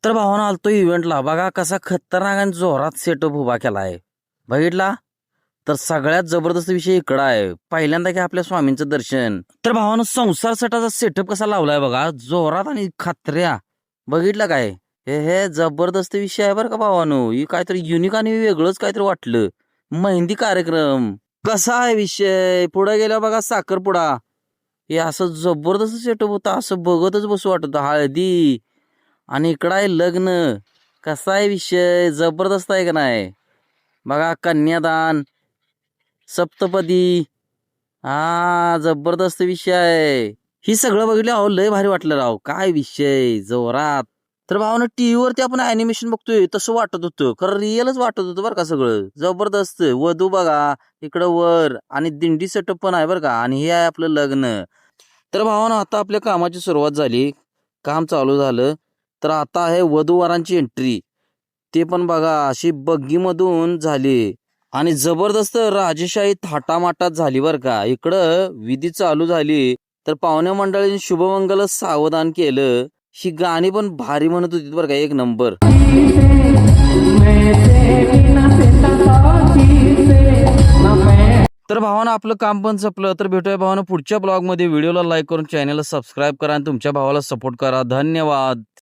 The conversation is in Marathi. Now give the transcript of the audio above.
तर भावानं आलतो इव्हेंटला बघा कसा खतरनाक आणि जोरात सेटअप उभा केलाय बघितला. तर सगळ्यात जबरदस्त विषय इकडं आहे पहिल्यांदा की आपल्या स्वामींचं दर्शन. तर भावानं संसार सेटाचा सेटअप कसा लावलाय बघा जोरात आणि खात्र्या बघितलं काय. हे जबरदस्त विषय आहे बरं का भावानो. ही काहीतरी युनिक आणि वेगळंच काहीतरी वाटलं. मेहंदी कार्यक्रम कसा आहे विषय पुढे गेला बघा साखरपुडा. हे असं जबरदस्त सेटअप होता असं बघतच बसू वाटत हळदी. आणि इकडं आहे लग्न. कसा आहे विषय जबरदस्त आहे का नाही. बघा कन्यादान सप्तपदी जबरदस्त विषय आहे. ही सगळं बघितलं अहो लय भारी वाटलं राव काय विषय जोरात. तर भावानं टीव्ही वरती आपण अॅनिमेशन बघतोय तसं वाटत होतं खरं रिअलच वाटत होतं बरं का सगळं जबरदस्त. वधू बघा इकडं वर आणि दिंडी सेटअप पण आहे बरं का आणि हे आहे आपलं लग्न. तर भावानं आता आपल्या कामाची सुरुवात झाली. काम चालू झालं. तर आता आहे वधूवरांची एंट्री. ते पण बघा अशी बग्गी मधून झाली आणि जबरदस्त राजेशाही थाटामाटात झाली बरं का. इकडं विधी चालू झाली तर पाहुण्या मंडळींनी शुभमंगल सावधान केलं. ही गाणी पण भारी म्हणत होती बरं का एक नंबर. तर भावानं आपलं काम पण संपलं. तर भेटूया भावानं पुढच्या ब्लॉग मध्ये. व्हिडिओला लाईक करून चॅनलला सबस्क्राईब करा आणि तुमच्या भावाला सपोर्ट करा. धन्यवाद.